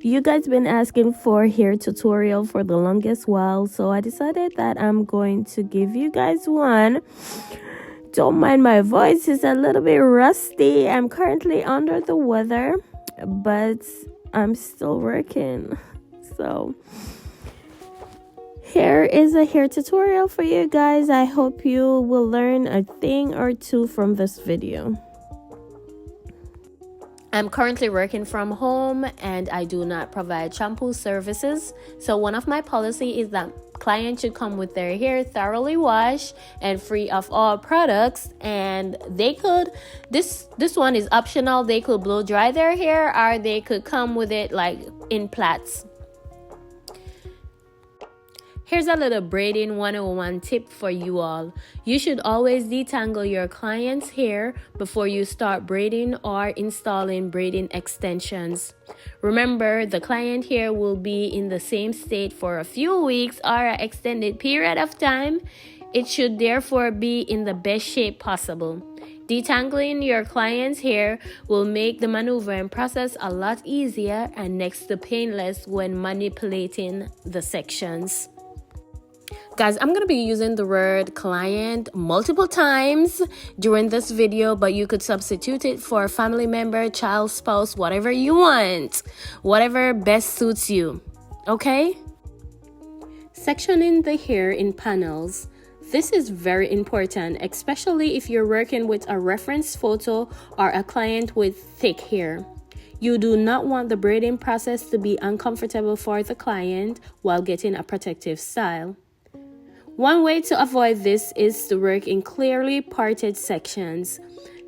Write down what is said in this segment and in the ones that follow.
You guys been asking for hair tutorial for the longest while, so I decided that I'm going to give you guys one. Don't mind my voice, it's a little bit rusty. I'm currently under the weather, but I'm still working. So here is a hair tutorial for you guys. I hope you will learn a thing or two from this video. I'm currently working from home and I do not provide shampoo services. So one of my policy is that clients should come with their hair thoroughly washed and free of all products, and they could this one is optional. They could blow dry their hair or they could come with it like in plaits. Here's a little braiding 101 tip for you all. You should always detangle your client's hair before you start braiding or installing braiding extensions. Remember, the client hair will be in the same state for a few weeks or an extended period of time. It should therefore be in the best shape possible. Detangling your client's hair will make the maneuvering process a lot easier and next to painless when manipulating the sections. Guys, I'm going to be using the word client multiple times during this video, but you could substitute it for family member, child, spouse, whatever you want, whatever best suits you, okay? Sectioning the hair in panels. This is very important, especially if you're working with a reference photo or a client with thick hair. You do not want the braiding process to be uncomfortable for the client while getting a protective style. One way to avoid this is to work in clearly parted sections.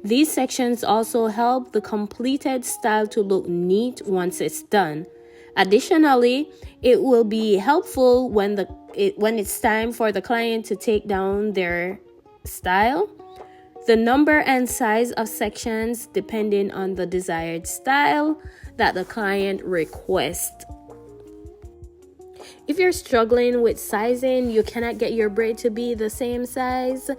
These sections also help the completed style to look neat once it's done. Additionally, it will be helpful when it's time for the client to take down their style. The number and size of sections depending on the desired style that the client requests. If you're struggling with sizing, you cannot get your braid to be the same size,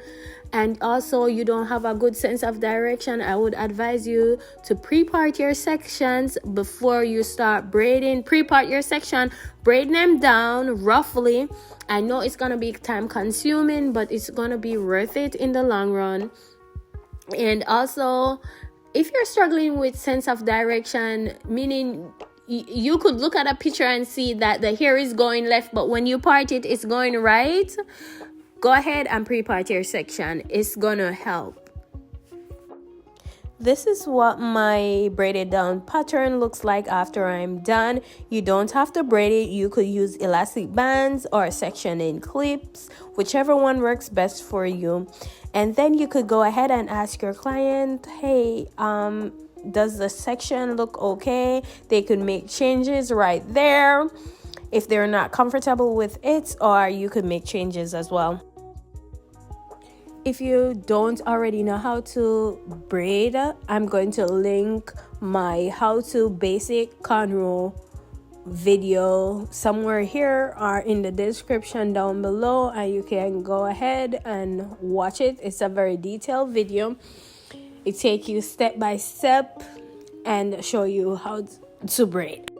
and also you don't have a good sense of direction, I would advise you to pre-part your sections before you start braiding. Pre-part your section, braid them down roughly. I know it's going to be time consuming, but it's going to be worth it in the long run. And also, if you're struggling with sense of direction, meaning you could look at a picture and see that the hair is going left, but when you part it, it's going right. Go ahead and pre-part your section. It's gonna help. This is what my braided down pattern looks like after I'm done. You don't have to braid it. You could use elastic bands or sectioning clips, whichever one works best for you. And then you could go ahead and ask your client, hey, does the section look okay? They could make changes right there if they're not comfortable with it, or you could make changes as well. If you don't already know how to braid, I'm going to link my how-to basic cornrow video somewhere here or in the description down below, and you can go ahead and watch it. It's a very detailed video. It takes you step by step and show you how to braid.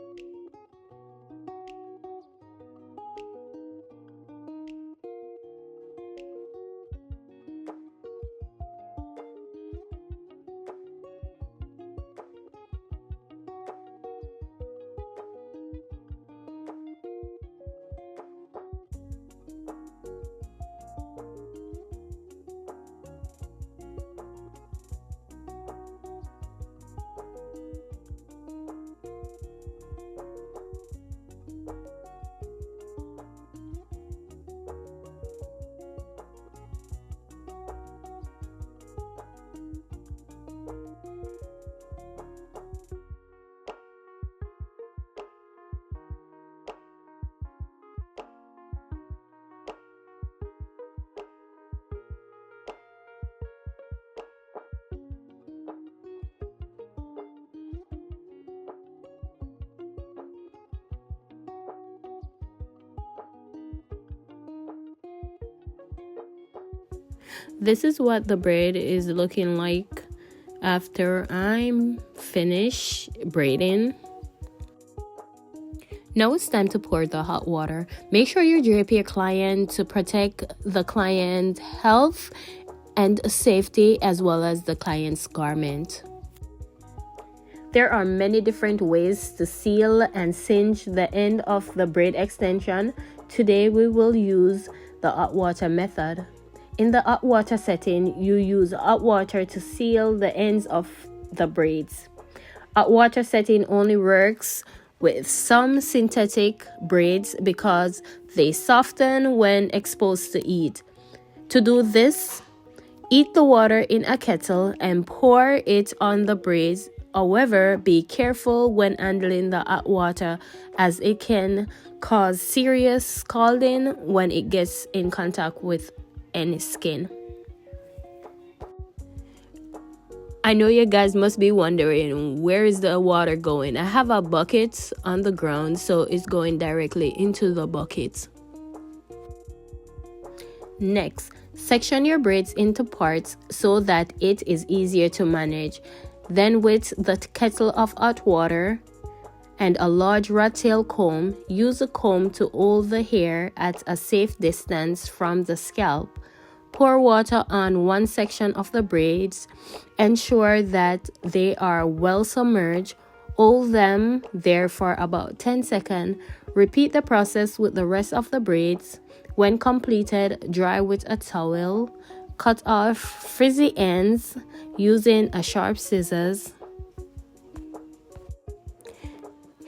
This is what the braid is looking like after I'm finished braiding. Now it's time to pour the hot water. Make sure you drape your client to protect the client's health and safety as well as the client's garment. There are many different ways to seal and cinch the end of the braid extension. Today we will use the hot water method. In the hot water setting, you use hot water to seal the ends of the braids. Hot water setting only works with some synthetic braids because they soften when exposed to heat. To do this, heat the water in a kettle and pour it on the braids. However, be careful when handling the hot water as it can cause serious scalding when it gets in contact with any skin. I know you guys must be wondering, where is the water going? I have a bucket on the ground, so it's going directly into the bucket. Next, section your braids into parts so that it is easier to manage. Then with the kettle of hot water and a large rat tail comb, use a comb to hold the hair at a safe distance from the scalp. Pour water on one section of the braids. Ensure that they are well submerged. Hold them there for about 10 seconds. Repeat the process with the rest of the braids. When completed, dry with a towel. Cut off frizzy ends using a sharp scissors.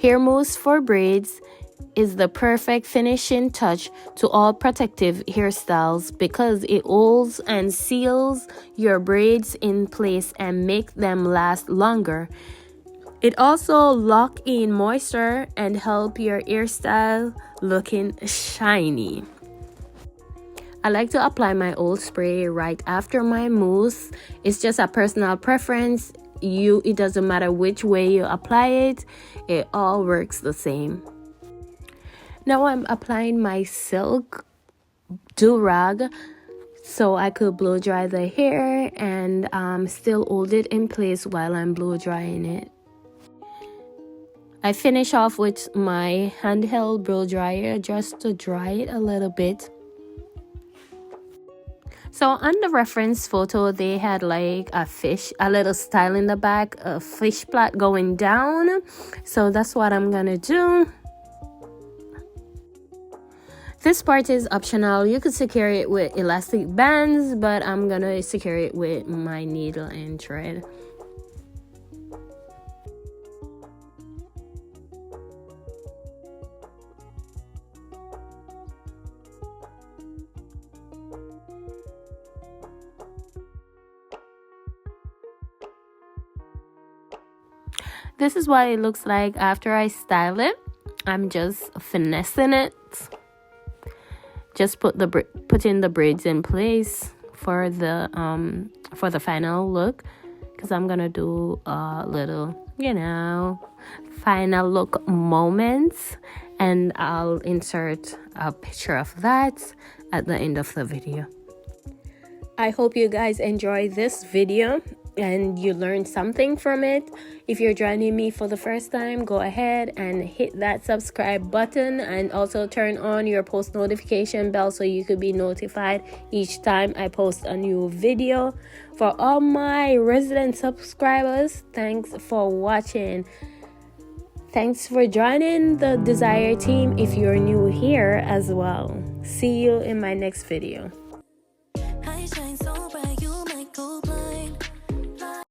Hair mousse for braids is the perfect finishing touch to all protective hairstyles because it holds and seals your braids in place and make them last longer. It also lock in moisture and help your hairstyle looking shiny. I like to apply my old spray right after my mousse. It's just a personal preference. It doesn't matter which way you apply it. It all works the same. Now I'm applying my silk do-rag so I could blow dry the hair and still hold it in place while I'm blow drying it. I finish off with my handheld blow dryer just to dry it a little bit. So on the reference photo, they had like a little style in the back, a fish plait going down. So that's what I'm gonna do. This part is optional. You could secure it with elastic bands, but I'm gonna secure it with my needle and thread. This is what it looks like after I style it. I'm just finessing it. Just put in the braids in place for the final look, because I'm gonna do a little, final look moments, and I'll insert a picture of that at the end of the video. I hope you guys enjoyed this video and you learned something from it. If you're joining me for the first time, go ahead and hit that subscribe button and also turn on your post notification bell so you could be notified each time I post a new video. For all my resident subscribers, thanks for watching. Thanks for joining the Desire team if you're new here as well. See you in my next video.